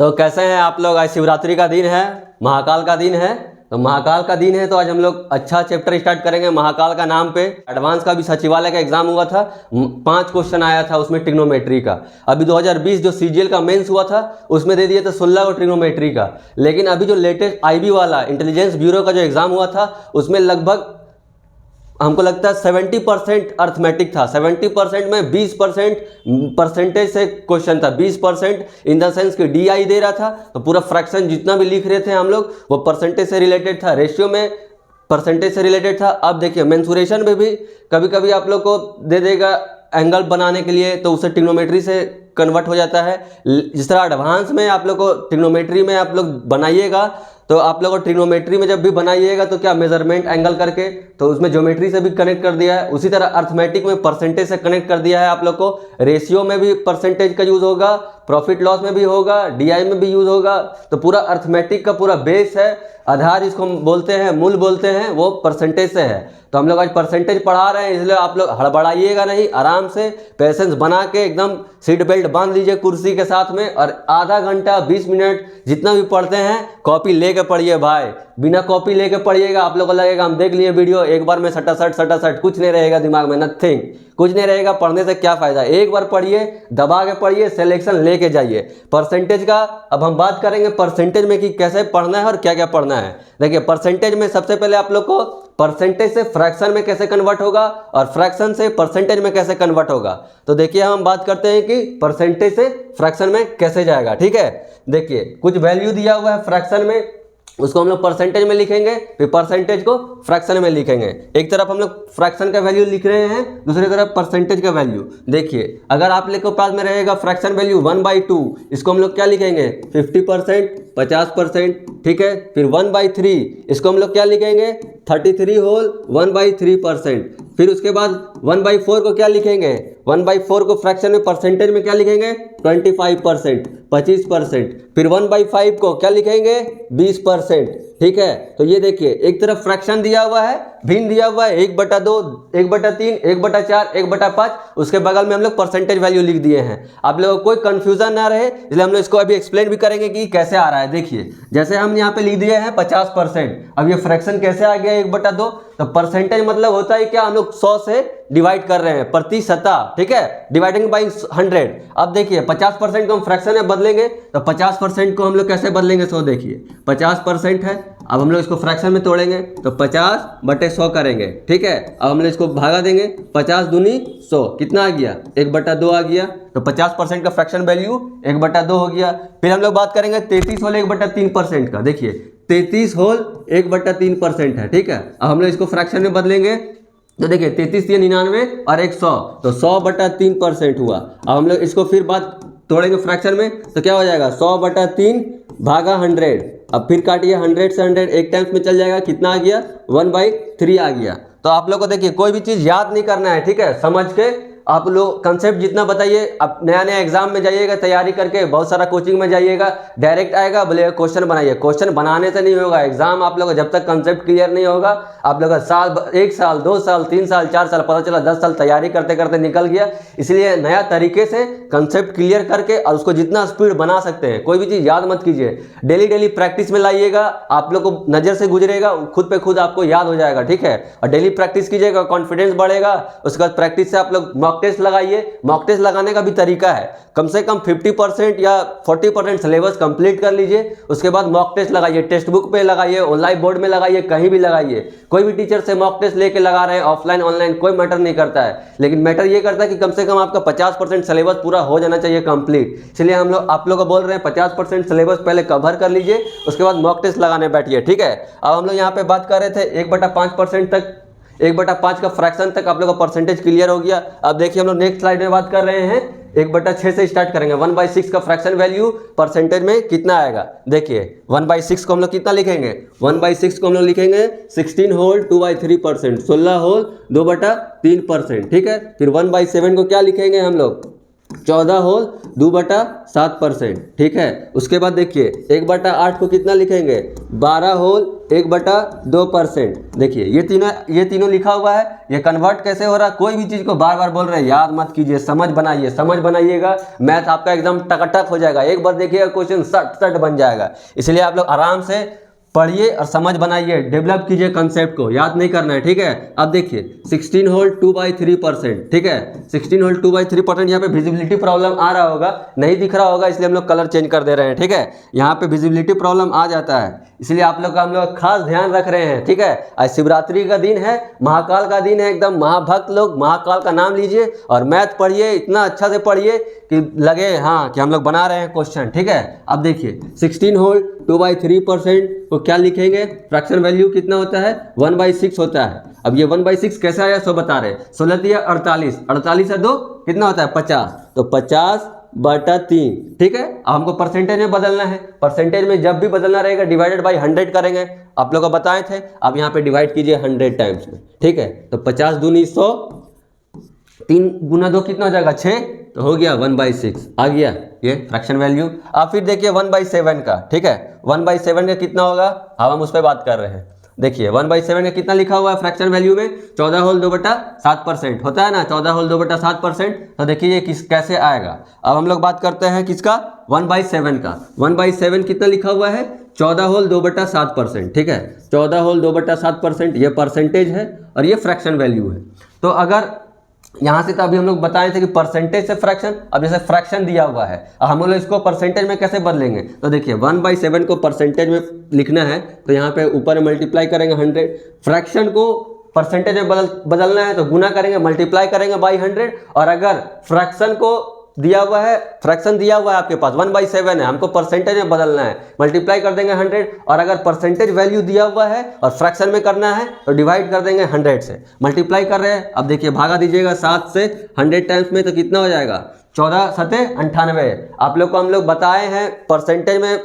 तो कैसे हैं आप लोग। आज शिवरात्रि का दिन है, महाकाल का दिन है। तो महाकाल का दिन है तो आज हम लोग अच्छा चैप्टर स्टार्ट करेंगे महाकाल का नाम पे। एडवांस का भी सचिवालय का एग्जाम हुआ था, 5 क्वेश्चन आया था उसमें ट्रिग्नोमेट्री का। अभी 2020 जो सीजीएल का मेंस हुआ था उसमें दे दिए थे 16 को ट्रिग्नोमेट्री का। लेकिन अभी जो लेटेस्ट आईबी वाला इंटेलिजेंस ब्यूरो का जो एग्जाम हुआ था उसमें लगभग हमको लगता है 70% अर्थमेटिक था। 70% में 20% परसेंटेज से क्वेश्चन था। 20% इन द सेंस कि डीआई दे रहा था, तो पूरा फ्रैक्शन जितना भी लिख रहे थे हम लोग वो परसेंटेज से रिलेटेड था, रेशियो में परसेंटेज से रिलेटेड था। अब देखिए मेंसुरेशन में भी कभी कभी आप लोग को दे देगा एंगल बनाने के लिए, तो उसे ट्रिग्नोमेट्री से कन्वर्ट हो जाता है। जिस तरह एडवांस में आप लोग को ट्रिग्नोमेट्री में आप लोग बनाइएगा, तो आप लोग को ट्रिग्नोमेट्री में जब भी बनाइएगा तो क्या मेजरमेंट एंगल करके, तो उसमें ज्योमेट्री से भी कनेक्ट कर दिया है। उसी तरह अर्थमेटिक में परसेंटेज से कनेक्ट कर दिया है आप लोग को। रेशियो में भी परसेंटेज का यूज होगा, प्रॉफिट लॉस में भी होगा, डीआई में भी यूज होगा। तो पूरा अर्थमेटिक का पूरा बेस है, आधार जिसको हम बोलते हैं, मूल बोलते हैं, वो परसेंटेज से है। तो हम लोग आज परसेंटेज पढ़ा रहे हैं, इसलिए आप लोग हड़बड़ाइएगा नहीं, आराम से पेशेंस बना के एकदम सीट बेल्ट बांध लीजिए कुर्सी के साथ में, और आधा घंटा 20 मिनट जितना भी पढ़ते हैं कॉपी लेके पढ़िए भाई। बिना कॉपी लेके पढ़िएगा आप लोग को लगेगा हम देख लिए वीडियो, एक बार में सटासट कुछ नहीं रहेगा दिमाग में, नथिंग, कुछ नहीं रहेगा। पढ़ने से क्या फायदा। एक बार पढ़िए, दबा के पढ़िए, सिलेक्शन लेके जाइए। परसेंटेज का अब हम बात करेंगे परसेंटेज में कि कैसे पढ़ना है और क्या क्या पढ़ना है। देखिए परसेंटेज में सबसे पहले आप लोग को परसेंटेज से फ्रैक्शन में कैसे कन्वर्ट होगा और फ्रैक्शन से परसेंटेज में कैसे कन्वर्ट होगा। तो देखिए हम बात करते हैं कि परसेंटेज से फ्रैक्शन में कैसे जाएगा। ठीक है, देखिए कुछ वैल्यू दिया हुआ है फ्रैक्शन में, उसको हम लोग परसेंटेज में लिखेंगे, फिर परसेंटेज को फ्रैक्शन में लिखेंगे। एक तरफ हम लोग फ्रैक्शन का वैल्यू लिख रहे हैं, दूसरी तरफ परसेंटेज का वैल्यू। देखिए अगर आप लोग के पास में रहेगा फ्रैक्शन वैल्यू 1/2, इसको हम लोग क्या लिखेंगे 50%, 50%। ठीक है, फिर 1/3, इसको हम लोग क्या लिखेंगे 33 होल 1/3%। फिर उसके बाद 1/4 को क्या लिखेंगे, 1/4 को फ्रैक्शन में परसेंटेज में क्या लिखेंगे 25%, 25%। फिर 1/5 को क्या लिखेंगे 20%। ठीक है, तो ये देखिए एक तरफ फ्रैक्शन दिया हुआ है, भिन्न दिया हुआ है 1/2, 1/3, 1/4, 1/5, उसके बगल में हम लोग परसेंटेज वैल्यू लिख दिए हैं। आप लोगों को कोई कंफ्यूजन ना रहे, इसलिए हम लोग इसको अभी एक्सप्लेन भी करेंगे कि कैसे आ रहा है। देखिए जैसे हम यहाँ पे लिख दिए हैं 50%, अब ये फ्रैक्शन कैसे आ गया 1/2, तो परसेंटेज मतलब होता है क्या, हम लोग 100 से डिवाइड कर रहे हैं, प्रतिशतता। ठीक है, डिवाइडिंग बाई 100। अब देखिए 50% को हम फ्रैक्शन में बदलेंगे, तो 50% को हम लोग कैसे बदलेंगे, 100। देखिए 50% है, अब हम लोग इसको फ्रैक्शन में तोड़ेंगे तो 50/100 करेंगे। ठीक है, अब हम लोग इसको भागा देंगे, 50 दूनी 100, कितना आ गया 1/2 आ गया। तो 50% का फ्रैक्शन वैल्यू 1/2 हो गया। फिर हम लोग बात करेंगे 33 होल 1/3% का। देखिए 33 होल 1/3% है। ठीक है, अब हम लोग इसको फ्रैक्शन में बदलेंगे, तो देखिए 33 या 99 और 100, तो 100/3% हुआ। अब हम लोग इसको फिर बात तोड़ेंगे फ्रैक्शन में, तो क्या हो जाएगा 100/3 भागा 100। अब फिर काटिए 100 से 100 एक टाइम्स में चल जाएगा, कितना आ गया 1/3 आ गया। तो आप लोग को देखिए कोई भी चीज़ याद नहीं करना है, ठीक है, समझ के आप लोग कंसेप्ट जितना बताइए। अब नया नया एग्जाम में जाइएगा तैयारी करके, बहुत सारा कोचिंग में जाइएगा, डायरेक्ट आएगा बोले क्वेश्चन बनाइए। क्वेश्चन बनाने से नहीं होगा एग्जाम, आप लोग जब तक कंसेप्ट क्लियर नहीं होगा, आप लोग साल 1 साल 2 साल 3 साल 4 साल, पता चला 10 साल तैयारी करते करते निकल गया। इसलिए नया तरीके से कंसेप्ट क्लियर करके और उसको जितना स्पीड बना सकते हैं, कोई भी चीज़ याद मत कीजिए, डेली डेली प्रैक्टिस में लाइएगा, आप लोग को नज़र से गुजरेगा, खुद पे खुद आपको याद हो जाएगा। ठीक है, और डेली प्रैक्टिस कीजिएगा, कॉन्फिडेंस बढ़ेगा। उसके बाद प्रैक्टिस से आप लोग मॉक टेस्ट लगाइए। मॉक टेस्ट लगाने का भी तरीका है, कम से कम 50% या 40% सिलेबस कंप्लीट कर लीजिए, उसके बाद मॉक टेस्ट लगाइए। टेक्स्ट बुक पे लगाइए, ऑनलाइन बोर्ड में लगाइए, कहीं भी लगाइए। कोई भी टीचर से मॉक टेस्ट लेके लगा रहे हैं, ऑफलाइन ऑनलाइन कोई मैटर नहीं करता है, लेकिन मैटर ये करता है कि कम से कम आपका 50% सिलेबस पूरा हो जाना चाहिए कंप्लीट। इसलिए हम लोग आप लोग को बोल रहे हैं 50% सिलेबस पहले कवर कर लीजिए, उसके बाद मॉक टेस्ट लगाने बैठिए। ठीक है, अब हम लोग यहाँ पे बात कर रहे थे 1/5% तक, 1/5 का फ्रैक्शन तक आप लोग का परसेंटेज क्लियर हो गया। अब देखिए हम लोग नेक्स्ट स्लाइड में बात कर रहे हैं 1/6 से स्टार्ट करेंगे। 1/6 का फ्रैक्शन वैल्यू परसेंटेज में कितना आएगा। देखिए 1/6 को हम लोग कितना लिखेंगे, 1/6 को हम लोग लिखेंगे 16 होल 2/3%, 16 होल 2/3%। ठीक है, फिर 1/7 को क्या लिखेंगे हम लोग 14 होल 2/7%, ठीक है। उसके बाद देखिए 1/8 को कितना लिखेंगे, 12 होल 1/2%। देखिए ये तीनों लिखा हुआ है। ये कन्वर्ट कैसे हो रहा है, कोई भी चीज़ को बार बार बोल रहे हैं, याद मत कीजिए, समझ बनाइएगा। मैथ आपका एकदम टकाटक हो जाएगा। एक बार देखिएगा क्वेश्चन सट बन जाएगा। इसलिए आप लोग आराम से पढ़िए और समझ बनाइए, डेवलप कीजिए कंसेप्ट को, याद नहीं करना है, ठीक है। अब देखिए 16 होल 2/3%, ठीक है। 16 होल 2/3%। यहाँ पे विजिबिलिटी प्रॉब्लम आ रहा होगा, नहीं दिख रहा होगा, इसलिए हम लोग कलर चेंज कर दे रहे हैं, ठीक है। यहाँ पे विजिबिलिटी प्रॉब्लम आ जाता है, इसलिए आप लोग का हम लोग खास ध्यान रख रहे हैं, ठीक है। आज शिवरात्रि का दिन है, महाकाल का दिन है, एकदम महाभक्त लोग महाकाल का नाम लीजिए और मैथ पढ़िए, इतना अच्छा से पढ़िए कि लगे हाँ कि हम लोग बना रहे हैं क्वेश्चन, ठीक है। अब देखिए 16 होल 2/3% को क्या लिखेंगे, फ्रैक्शन वैल्यू कितना होता है, 1/6 होता है। अब ये 1/6 कैसे आया सो बता रहे, 16 दिया 48, 48 से 2 कितना होता है 50, तो 50/3, ठीक है। अब हमको परसेंटेज में बदलना है, परसेंटेज में जब भी बदलना रहेगा डिवाइडेड बाई 100 करेंगे, आप लोग को बताए थे। अब यहाँ पे डिवाइड कीजिए 100 टाइम्स में, ठीक है। तो 50 दूनी 100, 3 गुना 2 कितना हो जाएगा 6, तो हो गया 1/6 आ गया ये फ्रैक्शन वैल्यू। अब फिर देखिए 1/7 का, ठीक है। 1/7 का कितना होगा, अब हम उस पर बात कर रहे हैं। देखिए 1/7 का कितना लिखा हुआ है फ्रैक्शन वैल्यू में, 14 होल 2/7% होता है ना, 14 होल 2/7%। तो देखिए ये कैसे आएगा। अब हम लोग बात करते हैं किसका, 1/7 का। 1/7 कितना लिखा हुआ है, 14 होल 2/7%, ठीक है। 14 होल 2/7% ये परसेंटेज है और ये फ्रैक्शन वैल्यू है। तो अगर यहाँ से तो अभी हम लोग बताए थे कि परसेंटेज से फ्रैक्शन, अब जैसे फ्रैक्शन दिया हुआ है, अब हम लोग इसको परसेंटेज में कैसे बदलेंगे, तो देखिए 1/7 को परसेंटेज में लिखना है, तो यहाँ पे ऊपर मल्टीप्लाई करेंगे 100, फ्रैक्शन को परसेंटेज में बदलना है तो गुना करेंगे, मल्टीप्लाई करेंगे बाई 100। और अगर फ्रैक्शन को दिया हुआ है, फ्रैक्शन दिया हुआ है आपके पास 1/7 है, हमको परसेंटेज में बदलना है, मल्टीप्लाई कर देंगे 100। और अगर परसेंटेज वैल्यू दिया हुआ है और फ्रैक्शन में करना है तो डिवाइड कर देंगे 100 से, मल्टीप्लाई कर रहे हैं। अब देखिए भागा दीजिएगा 7 से 100 टाइम्स में, तो कितना हो जाएगा 14 सते 98। आप लोग को हम लोग बताए हैं परसेंटेज में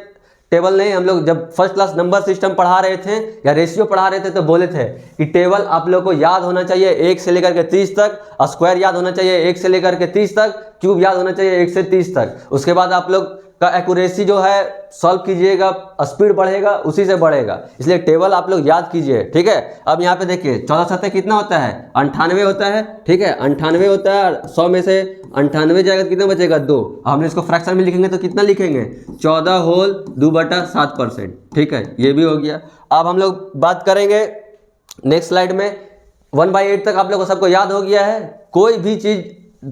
टेबल नहीं, हम लोग जब फर्स्ट क्लास नंबर सिस्टम पढ़ा रहे थे या रेशियो पढ़ा रहे थे तो बोले थे कि टेबल आप लोग को याद होना चाहिए 1 से लेकर के 30 तक, स्क्वायर याद होना चाहिए 1 से लेकर के 30 तक, क्यूब याद होना चाहिए 1 से 30 तक। उसके बाद आप लोग का एक्यूरेसी जो है सॉल्व कीजिएगा, स्पीड बढ़ेगा, उसी से बढ़ेगा, इसलिए टेबल आप लोग याद कीजिए, ठीक है। अब यहाँ पे देखिए 14 सत्ते कितना होता है, 98 होता है, ठीक है। 98 होता है, 100 में से 98 जाएगा तो कितना बचेगा 2। हम इसको फ्रैक्शन में लिखेंगे तो कितना लिखेंगे, 14 होल 2/7%, ठीक है। ये भी हो गया। अब हम लोग बात करेंगे नेक्स्ट स्लाइड में, 1/8 तक आप लोग को सबको याद हो गया है। कोई भी चीज़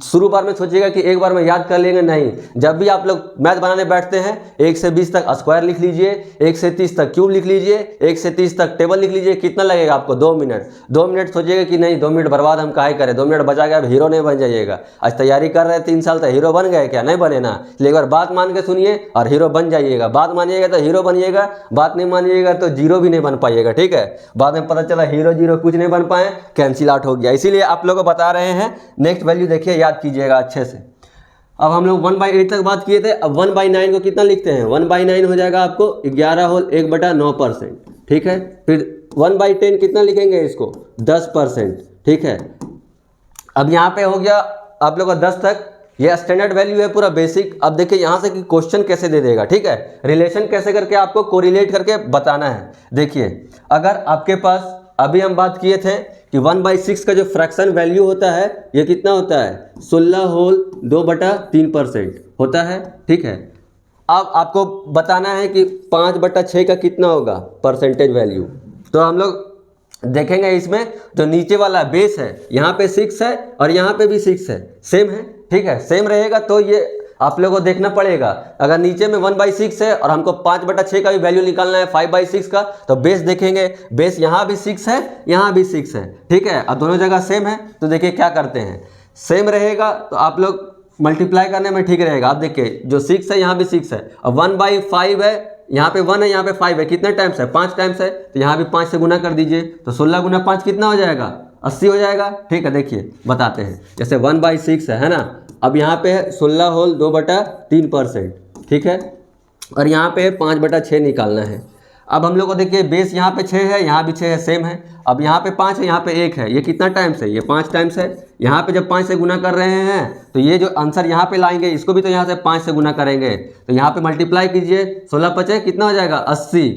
शुरू बार में सोचिएगा कि एक बार में याद कर लेंगे, नहीं। जब भी आप लोग मैथ बनाने बैठते हैं 1 से 20 तक स्क्वायर लिख लीजिए, 1 से 30 तक क्यूब लिख लीजिए, 1 से 30 तक टेबल लिख लीजिए। कितना लगेगा आपको, 2 मिनट। 2 मिनट सोचिएगा कि नहीं 2 मिनट बर्बाद हम काहे करें, 2 मिनट बचा गया, अब हीरो नहीं बन जाइएगा। आज तैयारी कर रहे हैं 3 साल, तो हीरो बन गए क्या, नहीं बने ना। इसलिए एक बार बात मान के सुनिए और हीरो बन जाइएगा। बात मानिएगा तो हीरो बनिएगा, बात नहीं मानिएगा तो जीरो भी नहीं बन पाइएगा, ठीक है। बाद में पता चला हीरो जीरो कुछ नहीं बन पाए, कैंसिल आउट हो गया। इसीलिए आप लोगों को बता रहे हैं, नेक्स्ट वैल्यू देखिए, याद कीजिएगा अच्छे से। अब हम लोग 1/8 तक बात किए थे। अब 1/9 को कितना लिखते हैं, 1/9 हो जाएगा आपको 11 होल 1/9%, ठीक है। फिर 1/10 कितना लिखेंगे इसको, 10%, ठीक है। अब यहाँ पे हो गया आप लोग का 10 तक, ये स्टैंडर्ड वैल्यू है पूरा बेसिक। अब देखिए यहाँ से कि क्वेश्चन कैसे दे देगा, ठीक है। रिलेशन कैसे करके आपको कोरिलेट करके बताना है। देखिए अगर आपके पास, अभी हम बात किए थे कि 1/6 का जो फ्रैक्शन वैल्यू होता है ये कितना होता है, 16 होल 2/3% होता है, ठीक है। अब आपको बताना है कि 5/6 का कितना होगा परसेंटेज वैल्यू। तो हम लोग देखेंगे इसमें जो नीचे वाला बेस है, यहाँ पे 6 है और यहाँ पे भी 6 है, सेम है, ठीक है। सेम रहेगा तो ये आप लोगों को देखना पड़ेगा। अगर नीचे में 1/6 है और हमको 5/6 का भी वैल्यू निकालना है 5/6 का, तो बेस देखेंगे, बेस यहाँ भी 6 है, यहाँ भी 6 है, ठीक है। अब दोनों जगह सेम है तो देखिए क्या करते हैं, सेम रहेगा तो आप लोग मल्टीप्लाई करने में ठीक रहेगा। आप देखिए जो 6 है यहाँ भी 6 है, और 1/5 है, यहाँ पे 1 है, यहाँ पे 5 है, कितने टाइम्स है, 5 टाइम्स है, तो यहाँ भी 5 से गुना कर दीजिए, तो 16 गुना 5 कितना हो जाएगा, 80 हो जाएगा, ठीक है। देखिए बताते हैं, जैसे 1/6 है ना। अब यहाँ पे है 16 होल 2/3%, ठीक है। और यहाँ पे 5/6 निकालना है। अब हम लोग को देखिए बेस यहाँ पे 6 है, यहाँ भी 6 है, सेम है। अब यहाँ पे 5 है, यहाँ पे 1 है, ये कितना टाइम्स है, ये 5 टाइम्स है। यहाँ पे जब 5 से गुना कर रहे हैं तो ये जो आंसर यहाँ पे लाएंगे इसको भी तो यहाँ से 5 से गुना करेंगे, तो यहाँ पे मल्टीप्लाई कीजिए, 16 5 कितना हो जाएगा 80,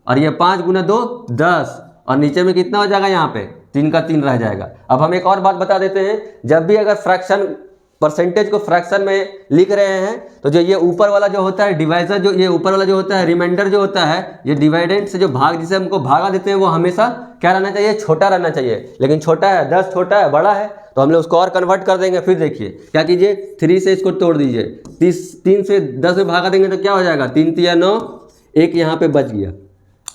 और ये 5 गुना 2 10, और नीचे में कितना हो जाएगा यहाँ पे 3 का 3 रह जाएगा। अब हम एक और बात बता देते हैं, जब भी अगर फ्रैक्शन परसेंटेज को फ्रैक्शन में लिख रहे हैं तो जो ये ऊपर वाला जो होता है डिवाइजर, जो ये ऊपर वाला जो होता है रिमाइंडर जो होता है, ये डिवाइडेंड से जो भाग जिसे हमको भागा देते हैं वो हमेशा क्या रहना चाहिए, छोटा रहना चाहिए। लेकिन छोटा है 10 छोटा है बड़ा है, तो हम लोग उसको और कन्वर्ट कर देंगे। फिर देखिए क्या कीजिए, 3 से इसको तोड़ दीजिए, 3 से 10 में भागा देंगे तो क्या हो जाएगा 3 3 9, एक यहाँ पे बच गया।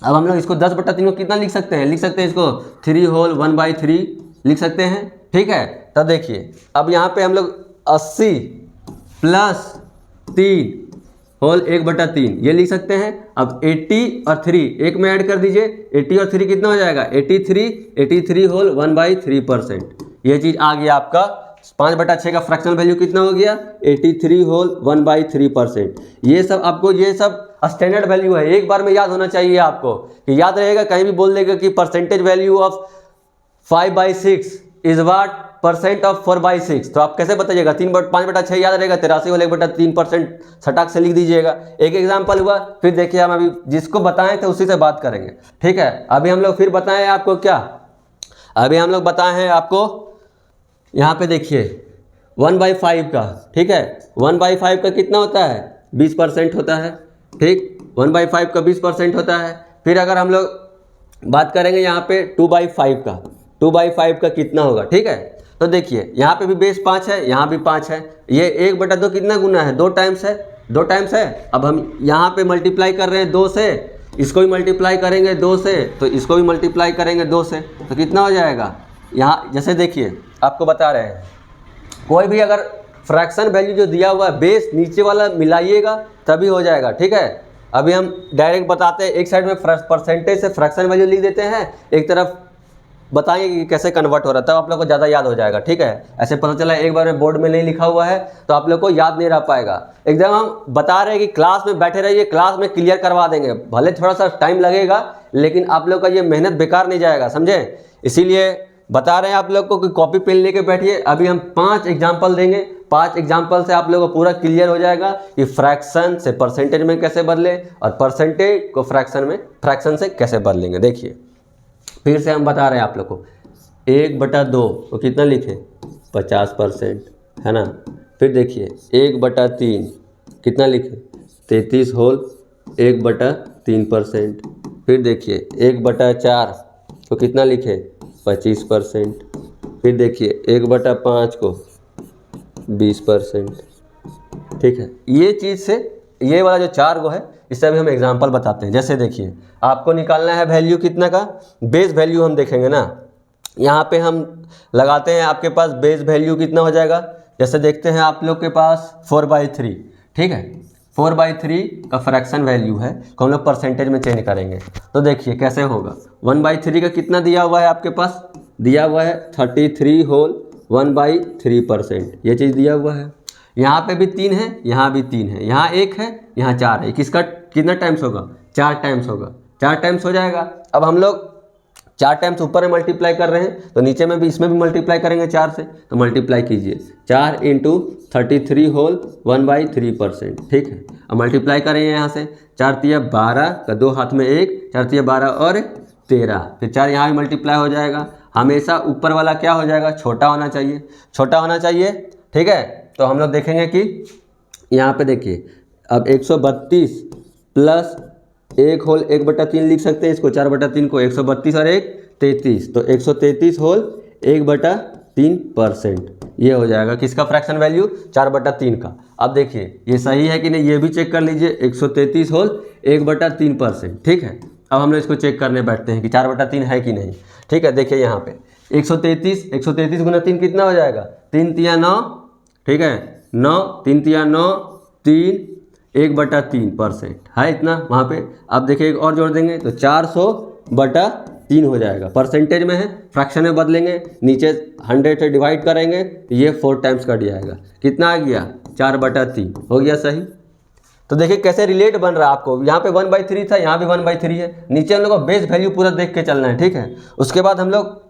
अब हम लोग इसको 10/3 को कितना लिख सकते हैं, लिख सकते हैं इसको 3 होल 1/3 लिख सकते हैं, ठीक है। तब देखिए अब यहाँ पे हम लोग 80 प्लस 3 होल 1/3 ये लिख सकते हैं। अब 80 और 3 एक में ऐड कर दीजिए, 80 और 3 कितना हो जाएगा 83 होल 1/3%। ये चीज़ आ गया आपका 5/6 का फ्रैक्शनल वैल्यू कितना हो गया 83 होल 1/3%। ये सब आपको, ये सब स्टैंडर्ड वैल्यू है, एक बार में याद होना चाहिए आपको, कि याद रहेगा कहीं भी बोल देगा कि percentage value of 5/6 is what percent of 4/6, तो आप कैसे बताइएगा, 5/6 याद रहेगा, 83 होल 1/3% सटाक से लिख दीजिएगा। एक एग्जाम्पल हुआ, फिर देखिए हम अभी जिसको बताएं थे उसी से बात करेंगे, ठीक है। अभी हम लोग फिर बताएं आपको क्या, अभी हम लोग बताए हैं आपको यहाँ पे देखिए 1/5 का, ठीक है, 1/5 का कितना होता है 20% होता है, ठीक, 1/5 का 20% होता है। फिर अगर हम लोग बात करेंगे यहाँ पे 2/5 का, 2/5 का कितना होगा, ठीक है। तो देखिए यहाँ पे भी बेस 5 है, यहाँ भी 5 है, ये 1/2 कितना गुना है 2 टाइम्स है, 2 टाइम्स है। अब हम यहाँ पे मल्टीप्लाई कर रहे हैं 2 से, इसको भी मल्टीप्लाई करेंगे 2 से, तो इसको भी मल्टीप्लाई करेंगे 2 से, तो कितना हो जाएगा। यहाँ जैसे देखिए आपको बता रहे हैं, कोई भी अगर फ्रैक्शन वैल्यू जो दिया हुआ है बेस नीचे वाला मिलाइएगा तभी हो जाएगा, ठीक है। अभी हम डायरेक्ट बताते हैं, एक साइड में परसेंटेज से फ्रैक्शन वैल्यू लिख देते हैं, एक तरफ बताएंगे कि कैसे कन्वर्ट हो रहा है, तब आप लोग को ज़्यादा याद हो जाएगा, ठीक है। ऐसे पता चला एक बार में बोर्ड में नहीं लिखा हुआ है तो आप लोग को याद नहीं रह पाएगा। एकदम हम बता रहे हैं कि क्लास में बैठे रहिए, क्लास में क्लियर करवा देंगे, भले थोड़ा सा टाइम लगेगा लेकिन आप लोग का ये मेहनत बेकार नहीं जाएगा, समझे। इसीलिए बता रहे हैं आप लोग को कि कॉपी पेन लेके बैठिए। अभी हम 5 एग्जाम्पल देंगे, 5 एग्जाम्पल से आप लोगों को पूरा क्लियर हो जाएगा कि फ्रैक्शन से परसेंटेज में कैसे बदले और परसेंटेज को फ्रैक्शन से कैसे बदलेंगे। देखिए फिर से हम बता रहे हैं आप लोग को, 1/2 तो कितना लिखे 50%, है ना। फिर देखिए 1/3 कितना लिखे 33 होल 1/3%। फिर देखिए 1/4 तो कितना लिखे 25%। फिर देखिए 1/5 को 20%, ठीक है। ये चीज़ से ये वाला जो 4 गो है इससे भी हम एग्जांपल बताते हैं। जैसे देखिए आपको निकालना है वैल्यू कितना का, बेस वैल्यू हम देखेंगे ना, यहाँ पे हम लगाते हैं आपके पास बेस वैल्यू कितना हो जाएगा। जैसे देखते हैं आप लोग के पास 4/3, ठीक है, 4/3 का फ्रैक्शन वैल्यू है तो हम लोग परसेंटेज में चेंज करेंगे। तो देखिए कैसे होगा, 1/3 का कितना दिया हुआ है आपके पास, दिया हुआ है 33 होल 1/3%, ये चीज़ दिया हुआ है। यहाँ पे भी 3 है, यहाँ भी 3 है, यहाँ 1 है, यहाँ 4 है, किसका कितना टाइम्स होगा 4 टाइम्स होगा, 4 टाइम्स हो जाएगा। अब हम लोग 4 टाइम्स ऊपर में मल्टीप्लाई कर रहे हैं तो नीचे में भी इसमें भी मल्टीप्लाई करेंगे 4 से, तो मल्टीप्लाई कीजिए 4 × 33 होल 1/3%, ठीक है। अब मल्टीप्लाई करेंगे यहाँ से 4 तिया 12 का 2 हाथ में 1, 4 तिया 12 और 13, फिर 4 यहाँ भी मल्टीप्लाई हो जाएगा। हमेशा ऊपर वाला क्या हो जाएगा छोटा होना चाहिए, छोटा होना चाहिए, ठीक है। तो हम लोग देखेंगे कि यहाँ पे देखिए अब 132 प्लस 1 होल 1/3 लिख सकते हैं इसको, 4/3 को 132 और 1 33, तो 133 होल 1/3%, ये हो जाएगा किसका फ्रैक्शन वैल्यू 4/3 का। अब देखिए ये सही है कि नहीं ये भी चेक कर लीजिए, 133 होल 1/3%, ठीक है। अब हम लोग इसको चेक करने बैठते हैं कि 4/3 है कि नहीं, ठीक है। देखिए यहाँ पे 133 गुना 3 कितना हो जाएगा 3 तिया 9, ठीक है, 9 3 तिया 9 3 1/3% है इतना वहाँ पे। अब देखिए एक और जोड़ देंगे तो 400/3 हो जाएगा, परसेंटेज में है, फ्रैक्शन में बदलेंगे, नीचे 100 से डिवाइड करेंगे, ये 4 टाइम्स कट जाएगा, कितना आ गया 4/3, हो गया सही। तो देखिए कैसे रिलेट बन रहा है आपको, यहाँ पे 1/3 था, यहाँ भी 1/3 है। नीचे हम लोग को बेस वैल्यू पूरा देख के चलना है, ठीक है। उसके बाद हम लोग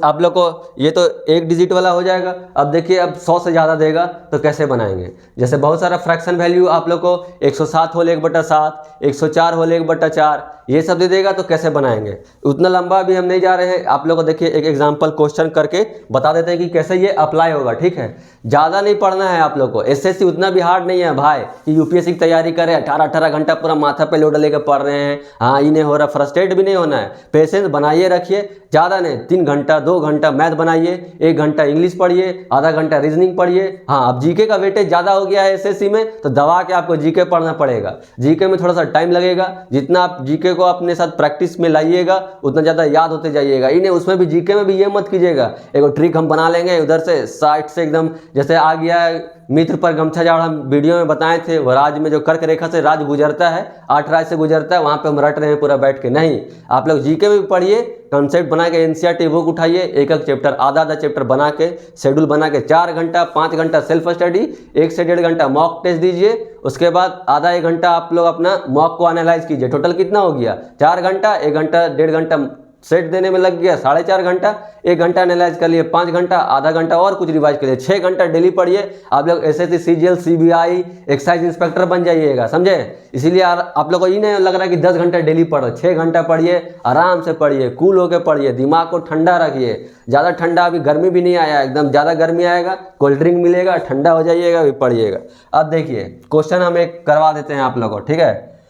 आप लोग को ये तो एक डिजिट वाला हो जाएगा। अब देखिए अब 100 से ज़्यादा देगा तो कैसे बनाएंगे। जैसे बहुत सारा फ्रैक्शन वैल्यू आप लोग को 107 होल 1/7, 104 होल 1/4 ये सब दे देगा, तो कैसे बनाएंगे। उतना लंबा भी हम नहीं जा रहे हैं, आप लोग को देखिए एक एग्जाम्पल क्वेश्चन करके बता देते हैं कि कैसे ये अप्लाई होगा, ठीक है। ज़्यादा नहीं पढ़ना है आप लोग को, एसएससी उतना भी हार्ड नहीं है भाई कि यूपीएससी की तैयारी करें 18-18 घंटा पूरा माथा पे लोड लेकर पढ़ रहे हैं। हाँ ये नहीं हो रहा, फ्रस्ट्रेट भी नहीं होना है, पेशेंस बनाइए रखिए। ज़्यादा नहीं, 3 घंटा 2 घंटा मैथ बनाइए, 1 घंटा इंग्लिश पढ़िए, आधा घंटा रीजनिंग पढ़िए। हाँ अब जीके का वेटेज ज़्यादा हो गया है एसएससी में, तो दबा के आपको जीके पढ़ना पड़ेगा। जीके में थोड़ा सा टाइम लगेगा, जितना आप जीके को अपने साथ प्रैक्टिस में लाइएगा उतना ज़्यादा याद होते जाइएगा। इन्हें उसमें भी जीके में भी ये मत कीजिएगा एक ट्रिक हम बना लेंगे उधर से साइड से एकदम, जैसे आ गया है मित्र पर गमछा झाड़, हम वीडियो में बताए थे, वो राज में जो कर्क रेखा से राज गुजरता है, 8 राज से गुजरता है, वहाँ पे हम रट रहे हैं पूरा बैठ के। नहीं, आप लोग जीके में भी पढ़िए, कंसेप्ट बना के एनसीईआरटी बुक उठाइए, एक एक चैप्टर आधा चैप्टर बना के शेड्यूल बना के 4 घंटा 5 घंटा सेल्फ स्टडी, 1 से 1.5 घंटा मॉक टेस्ट दीजिए। उसके बाद आधा 1 घंटा आप लोग अपना मॉक को एनालाइज कीजिए। टोटल कितना हो गया, 4 घंटा, 1 घंटा 1.5 घंटा सेट देने में लग गया, 4.5 घंटा, 1 घंटा एनालाइज कर लिए, 5 घंटा, आधा घंटा और कुछ रिवाइज कर लिए, 6 घंटा डेली पढ़िए। आप लोग SSC CGL CBI excise inspector बन जाइएगा, समझे। इसीलिए आप लोग को ये नहीं लग रहा कि 10 घंटा डेली पढ़ो, 6 घंटा पढ़िए, आराम से पढ़िए, कूल होकर पढ़िए, दिमाग को ठंडा रखिए। ज़्यादा ठंडा, अभी गर्मी भी नहीं आया, एकदम ज़्यादा गर्मी आएगा कोल्ड ड्रिंक मिलेगा, ठंडा हो जाइएगा, अभी पढ़िएगा। अब देखिए क्वेश्चन हम एक करवा देते हैं आप लोगों को, ठीक है।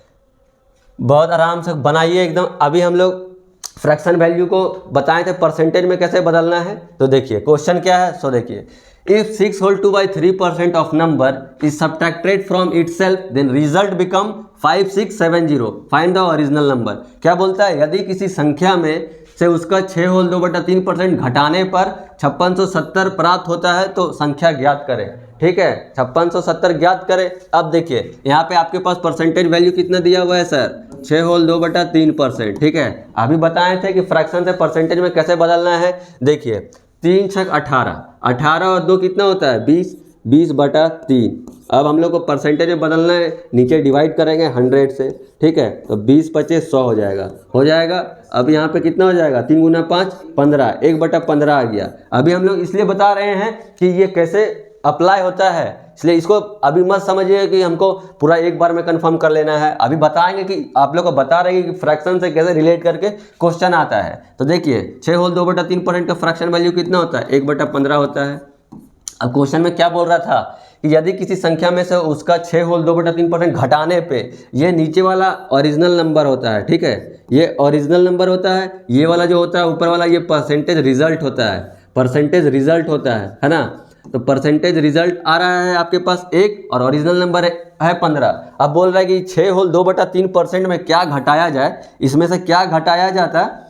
बहुत आराम से बनाइए एकदम। अभी हम लोग फ्रैक्शन वैल्यू को बताए थे परसेंटेज में कैसे बदलना है, तो देखिए क्वेश्चन क्या है। सो देखिए, if 6 whole 2/3% of number is subtracted from itself then result become 5670, find the original number. क्या बोलता है, यदि किसी संख्या में से उसका 6 होल 2/3% घटाने पर 5670 प्राप्त होता है तो संख्या ज्ञात करें, ठीक है। 5670 ज्ञात करें। अब देखिए यहाँ पे आपके पास परसेंटेज वैल्यू कितना दिया हुआ है सर, 6 होल 2/3%, ठीक है। अभी बताए थे कि फ्रैक्शन से परसेंटेज में कैसे बदलना है। देखिए 3 6 18, 18 और 2 कितना होता है 20, 20/3। अब हम लोग को परसेंटेज में बदलना है, नीचे डिवाइड करेंगे 100 से, ठीक है। तो 20 25 100 हो जाएगा। अब यहाँ पे कितना हो जाएगा, 3 गुना 5 15, 1/15 आ गया। अभी हम लोग इसलिए बता रहे हैं कि ये कैसे अप्लाई होता है, इसलिए इसको अभी मत समझिए कि हमको पूरा एक बार में कंफर्म कर लेना है। अभी बताएंगे कि आप लोग को बता रहे हैं कि फ्रैक्शन से कैसे रिलेट करके क्वेश्चन आता है। तो देखिए 6 होल 2/3% का फ्रैक्शन वैल्यू कितना होता है, 1/15 होता है। अब क्वेश्चन में क्या बोल रहा था कि यदि किसी संख्या में से उसका 6 होल 2/3% घटाने पे, ये नीचे वाला ओरिजिनल नंबर होता है, ठीक है, ये ओरिजिनल नंबर होता है। ये वाला जो होता है ऊपर वाला, ये परसेंटेज रिजल्ट होता है, परसेंटेज रिजल्ट होता है ना। तो परसेंटेज रिजल्ट आ रहा है आपके पास 1 और ओरिजिनल नंबर है 15। अब बोल रहा है कि 6 होल 2/3% में क्या घटाया जाए, इसमें से क्या घटाया जाता,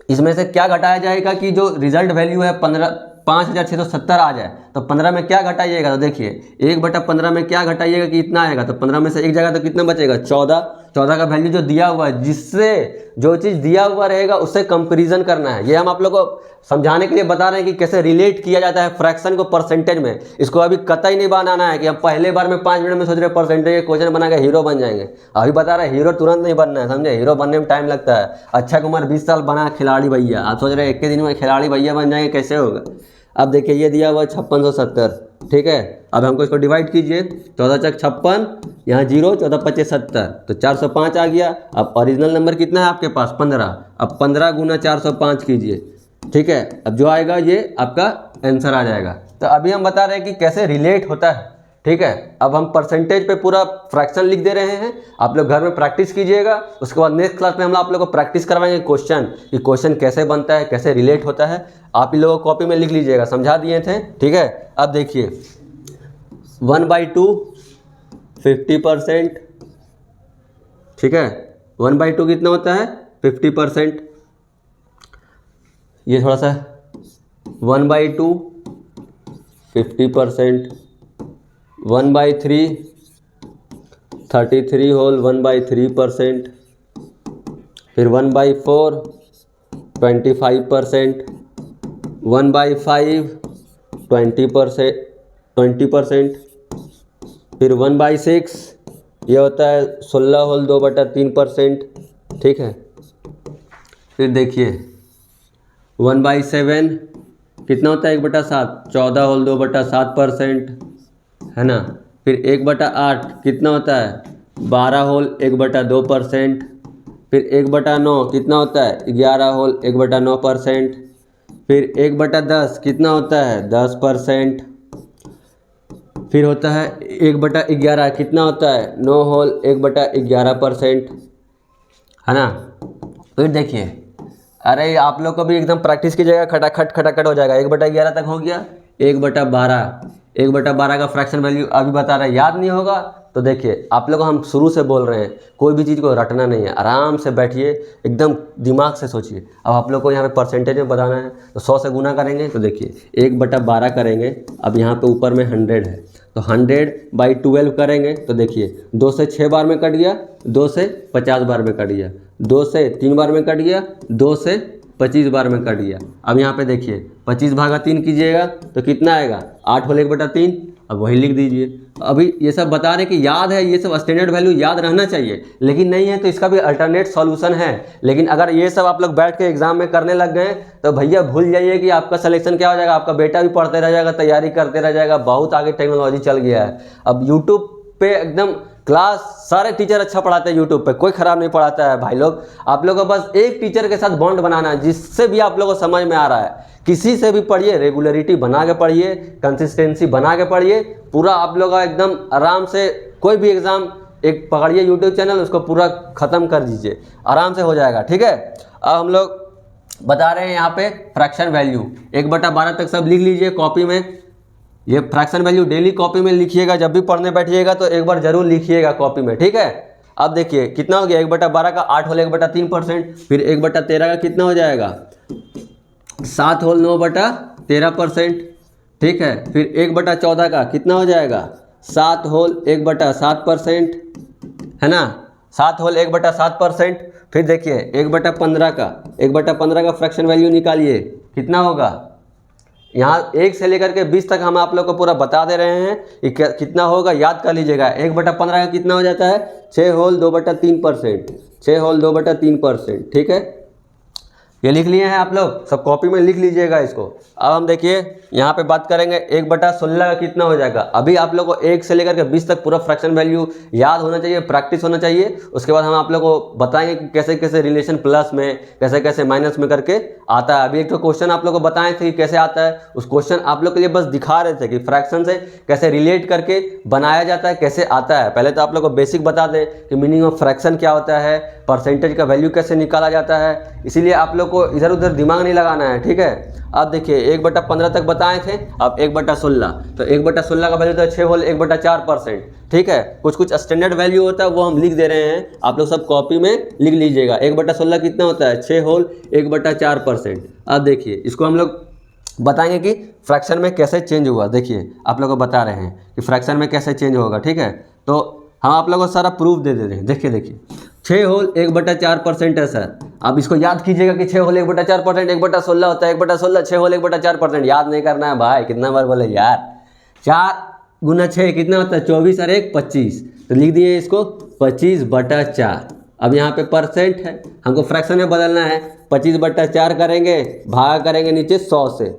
इसमें से क्या घटाया जाएगा कि जो रिजल्ट वैल्यू है 5670 आ जाए। तो 15 में क्या घटाइएगा, तो देखिए 1/15 में क्या घटाइएगा कि इतना आएगा, तो 15 में से एक जगह तो कितना बचेगा 14 का वैल्यू जो दिया हुआ है, जिससे जो चीज़ दिया हुआ रहेगा उससे कंपैरिजन करना है। ये हम आप लोग को समझाने के लिए बता रहे हैं कि कैसे रिलेट किया जाता है फ्रैक्शन को परसेंटेज में। इसको अभी कतई नहीं बनाना है कि हम पहले बार में 5 मिनट में सोच रहे परसेंटेज के क्वेश्चन बना के हीरो बन जाएंगे। अभी बता रहे हैं हीरो तुरंत नहीं बनना है, समझे। हीरो बनने में टाइम लगता है। अक्षय कुमार 20 साल बना खिलाड़ी भैया, आप सोच रहे हैं 1 दिन में खिलाड़ी भैया बन जाएंगे, कैसे होगा। अब देखिए ये दिया हुआ 5670, ठीक है। अब हमको इसको डिवाइड कीजिए, 14 चक 56, यहाँ 0, 14 25 70, तो 405 आ गया। अब ओरिजिनल नंबर कितना है आपके पास 15। अब 15 गुना 405 कीजिए, ठीक है। अब जो आएगा ये आपका आंसर आ जाएगा। तो अभी हम बता रहे हैं कि कैसे रिलेट होता है, ठीक है। अब हम परसेंटेज पे पूरा फ्रैक्शन लिख दे रहे हैं, आप लोग घर में प्रैक्टिस कीजिएगा। उसके बाद नेक्स्ट क्लास में हम आप लोग को प्रैक्टिस करवाएंगे क्वेश्चन, कि क्वेश्चन कैसे बनता है, कैसे रिलेट होता है। आप ही लोगों को कॉपी में लिख लीजिएगा, समझा दिए थे, ठीक है। अब देखिए 1/2 50%, ठीक है। 1/2 कितना होता है 50%। ये थोड़ा सा 1/2 50%, 1/3 33 होल 1/3%, फिर 1/4 25%, 1/5 20%, फिर 1/6 ये होता है 16 होल 2/3%, ठीक है। फिर देखिए 1/7 कितना होता है 1/7, 14 होल 2/7%, है ना। फिर 1/8 कितना होता है 12 होल 1/2%। फिर 1/9 कितना होता है 11 होल 1/9%। फिर 1/10 कितना होता है 10%। फिर होता है 1/11 कितना होता है 9 होल 1/11%, है ना। फिर देखिए, अरे आप लोग को भी एकदम प्रैक्टिस कीजिएगा, खटाखट हो जाएगा। 1/11 तक हो गया। 1/12 का फ्रैक्शन वैल्यू अभी बता रहे हैं, याद नहीं होगा तो देखिए, आप लोग को हम शुरू से बोल रहे हैं, कोई भी चीज़ को रटना नहीं है, आराम से बैठिए, एकदम दिमाग से सोचिए। अब आप लोग को यहाँ पे परसेंटेज में बताना है तो 100 से गुना करेंगे तो देखिए 1/12 करेंगे। अब यहाँ पे ऊपर में 100 है तो 100/12 करेंगे तो देखिए 2 से 6 बार में कट गया, 2 से 50 बार में कट गया, 2 से 3 बार में कट गया, 2 से 25 बार में कट गया। अब यहाँ पे देखिए 25/3 कीजिएगा तो कितना आएगा 8 होल 1/3। अब वही लिख दीजिए। अभी ये सब बता रहे कि याद है, ये सब स्टैंडर्ड वैल्यू याद रहना चाहिए, लेकिन नहीं है तो इसका भी अल्टरनेट सॉल्यूशन है। लेकिन अगर ये सब आप लोग बैठ के एग्जाम में करने लग गए तो भैया भूल जाइए कि आपका सिलेक्शन क्या हो जाएगा। आपका बेटा भी पढ़ते रह जाएगा, तैयारी करते रह जाएगा। बहुत आगे टेक्नोलॉजी चल गया है। अब यूट्यूब पे एकदम क्लास सारे टीचर अच्छा पढ़ाते हैं, यूट्यूब पे कोई ख़राब नहीं पढ़ाता है भाई लोग। आप लोग को बस एक टीचर के साथ बॉन्ड बनाना है, जिससे भी आप लोग को समझ में आ रहा है। किसी से भी पढ़िए, रेगुलरिटी बना के पढ़िए, कंसिस्टेंसी बना के पढ़िए, पूरा आप लोग का एकदम आराम से कोई भी एग्ज़ाम एक पकड़िए यूट्यूब चैनल, उसको पूरा ख़त्म कर दीजिए, आराम से हो जाएगा, ठीक है। अब हम लोग बता रहे हैं यहाँ पे फ्रैक्शन वैल्यू 1/12 तक सब लिख लीजिए कॉपी में। ये फ्रैक्शन वैल्यू डेली कॉपी में लिखिएगा, जब भी पढ़ने बैठिएगा तो एक बार जरूर लिखिएगा कॉपी में, ठीक है। अब देखिए कितना हो गया 1/12 का 8 होल 1/3%। फिर 1/13 का कितना हो जाएगा 7 होल 9/13%, ठीक है। फिर 1/14 का कितना हो जाएगा 7 होल 1/7%, है ना, 7 होल 1/7%। फिर देखिए 1/15 का फ्रैक्शन वैल्यू निकालिए, कितना होगा। यहाँ 1 से लेकर के 20 तक हम आप लोग को पूरा बता दे रहे हैं कि कितना होगा, याद कर लीजिएगा। 1/15 का कितना हो जाता है 6 होल 2/3%, 6 होल 2/3%, ठीक है। ये लिख लिए हैं आप लोग, सब कॉपी में लिख लीजिएगा इसको। अब हम देखिए यहाँ पे बात करेंगे 1/16 का कितना हो जाएगा। अभी आप लोग को 1 से लेकर के 20 तक पूरा फ्रैक्शन वैल्यू याद होना चाहिए, प्रैक्टिस होना चाहिए। उसके बाद हम आप लोग को बताएंगे कि कैसे कैसे रिलेशन प्लस में, कैसे कैसे माइनस में करके आता है। अभी एक तो क्वेश्चन आप लोग को बताए थे कि कैसे आता है, उस क्वेश्चन आप लोग के लिए बस दिखा रहे थे कि फ्रैक्शन से कैसे रिलेट करके बनाया जाता है, कैसे आता है। पहले तो आप लोग को बेसिक बता दें कि मीनिंग ऑफ फ्रैक्शन क्या होता है, परसेंटेज का वैल्यू कैसे निकाला जाता है, इसीलिए आप लोग को इधर उधर दिमाग नहीं लगाना है, ठीक है। अब देखिए 1/15 तक बताए थे, अब 1/16 तो 1/16 का वैल्यू तो 6 होल 1/4%, ठीक है। कुछ कुछ स्टैंडर्ड वैल्यू होता है वो हम लिख दे रहे हैं, आप लोग सब कॉपी में लिख लीजिएगा। 1/16 कितना होता है 6 होल 1/4%। अब देखिए इसको हम लोग बताएंगे कि फ्रैक्शन में कैसे चेंज हुआ। देखिए आप लोग को बता रहे हैं कि फ्रैक्शन में कैसे चेंज होगा, ठीक है। तो हम आप लोगों को सारा प्रूफ दे रहे हैं। देखिए 6 होल 1/4% है सर। आप इसको याद कीजिएगा कि 6 होल 1/4%, 1/16 होता है 1/16, 6 होल 1/4%। याद नहीं करना है भाई, कितना बार बोले यार। 4 गुना 6 कितना होता है 24 और 1 25, तो लिख दिए इसको 25/4। अब यहाँ पे परसेंट है, हमको फ्रैक्शन में बदलना है। 25/4 करेंगे, भाग करेंगे नीचे 100 से,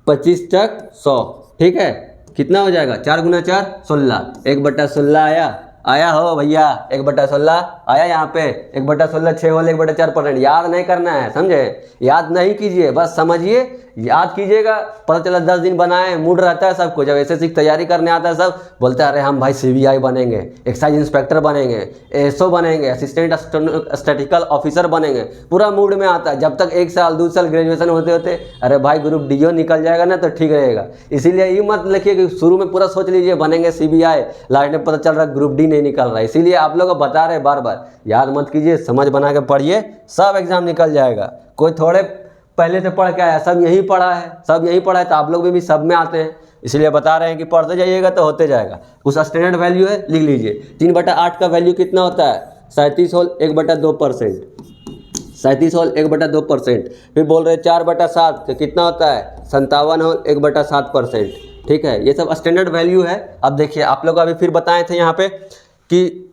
25 तक 100, ठीक है। कितना हो जाएगा 4 गुना 4 16, 1/16 आया हो भैया, 1/16 आया यहाँ पे। 1/16 6 होल 1/4%। याद नहीं करना है, समझे, याद नहीं कीजिए, बस समझिए, याद कीजिएगा। पता चला 10 दिन बनाए, मूड रहता है सबको। जब एसएससी की तैयारी करने आता है सब बोलते हैं अरे हम भाई सीबीआई बनेंगे, एक्साइज इंस्पेक्टर बनेंगे, एसओ बनेंगे, असिस्टेंट स्टैटिस्टिकल ऑफिसर बनेंगे, पूरा मूड में आता है। जब तक 1 साल 2 साल ग्रेजुएशन होते होते अरे भाई ग्रुप डीओ निकल जाएगा ना तो ठीक रहेगा। इसीलिए ये मत लिखिए कि शुरू में पूरा सोच लीजिए बनेंगे सीबीआई, लास्ट में पता चल रहा है ग्रुप डी नहीं निकल रहा है। इसीलिए आप लोग को बता रहे बार बार, याद मत कीजिए, समझ बना के पढ़िए, सब एग्जाम निकल जाएगा। कोई थोड़े पहले से पढ़ के आया, सब यही पढ़ा है, सब यही पढ़ा है, तो आप लोग भी सब में आते हैं। इसलिए बता रहे हैं कि पढ़ते जाइएगा तो होते जाएगा। कुछ स्टैंडर्ड वैल्यू है, लिख लीजिए। 3/8 का वैल्यू कितना होता है 37 होल 1/2%, 37 होल 1/2%। फिर बोल रहे 4/7 तो कितना होता है 57 होल 1/7%। ठीक है, ये सब स्टैंडर्ड वैल्यू है। अब देखिए आप लोग अभी फिर बताए थे यहाँ पे कि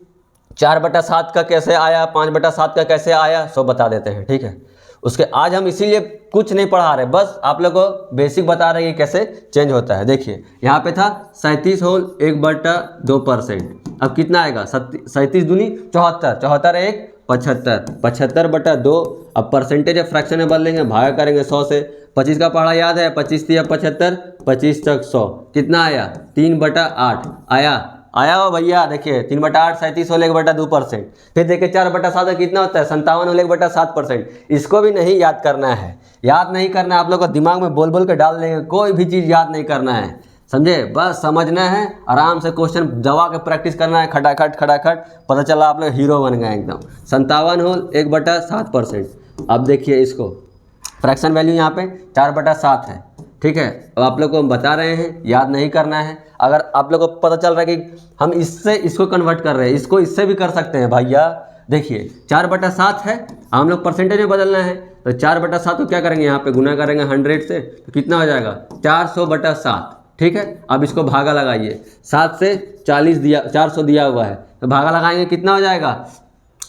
4/7 का कैसे आया, 5/7 का कैसे आया, सब बता देते हैं। ठीक है, उसके आज हम इसीलिए कुछ नहीं पढ़ा रहे, बस आप लोग को बेसिक बता रहे हैं कि कैसे चेंज होता है। देखिए यहाँ पे था 37 होल 1/2%। अब कितना आएगा, 37 दूनी 74, 74 एक 75, 75/2। अब परसेंटेज फ्रैक्शन में बदलेंगे, भागा करेंगे 100 से। 25 का पढ़ा याद है, 25 या 75, 25 तक 100, कितना आया 3/8 आया हो भैया। देखिए 3/8 37 होल 1/2%। फिर देखिए 4/7 कितना होता है 57 होल 1/7%। इसको भी नहीं याद करना है, याद नहीं करना है, आप लोग को दिमाग में बोल बोल के डाल देंगे, कोई भी चीज़ याद नहीं करना है, समझे। बस समझना है, आराम से क्वेश्चन दबा के प्रैक्टिस करना है, खटाखट खटाखट, पता चला आप लोग हीरो बन गए एकदम। 57 होल 1/7%। अब देखिए इसको फ्रैक्शन वैल्यू यहाँ पे 4/7 है। ठीक है, अब आप लोग को हम बता रहे हैं, याद नहीं करना है। अगर आप लोग को पता चल रहा है कि हम इससे इसको कन्वर्ट कर रहे हैं, इसको इससे भी कर सकते हैं भैया। देखिए 4/7 है, हम लोग परसेंटेज में बदलना है, तो 4/7 को क्या करेंगे, यहाँ पे गुना करेंगे 100 से, तो कितना हो जाएगा 400/7। ठीक है, अब इसको भागा लगाइए, 7 से 40 दिया, 400 दिया हुआ है, तो भागा लगाएंगे कितना हो जाएगा,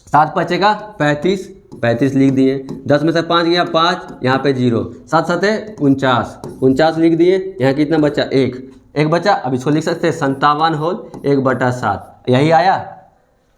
7 बचेगा 35, 35 लिख दिए। 10 में से 5 गया 5, यहाँ पे 0, 7 7 49, 49 लिख दिए। यहाँ कितना बचा, एक बचा। अब इसको लिख सकते हैं 57 होल 1/7, यही आया।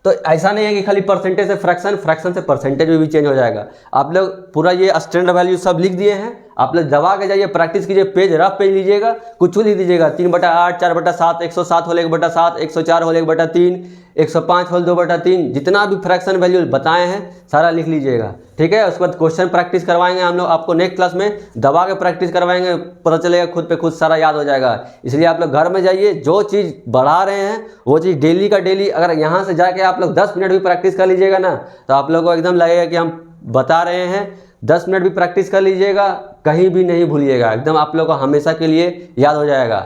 तो ऐसा नहीं है कि खाली परसेंटेज से फ्रैक्शन, फ्रैक्शन से परसेंटेज भी चेंज हो जाएगा। आप लोग पूरा ये स्टैंडर्ड वैल्यू सब लिख दिए हैं, आप लोग दबा के जाइए, प्रैक्टिस कीजिए, पेज रफ पेज लीजिएगा, कुछ लिख दीजिएगा 3/8, 4/7, 107 होल 1/7, 104 होल 1/3, 105 होल 2/3, जितना भी फ्रैक्शन वैल्यू बताए हैं सारा लिख लीजिएगा। ठीक है, उसके बाद क्वेश्चन प्रैक्टिस करवाएंगे हम लोग आपको, नेक्स्ट क्लास में दबा के प्रैक्टिस करवाएंगे, पता चलेगा खुद पे खुद सारा याद हो जाएगा। इसलिए आप लोग घर में जाइए, जो चीज़ बढ़ा रहे हैं वो चीज़ डेली का डेली, अगर यहाँ से जाके आप लोग 10 मिनट भी प्रैक्टिस कर लीजिएगा ना, तो आप लोग को एकदम लगेगा कि हम बता रहे हैं। 10 मिनट भी प्रैक्टिस कर लीजिएगा, कहीं भी नहीं भूलिएगा, एकदम आप लोग को हमेशा के लिए याद हो जाएगा।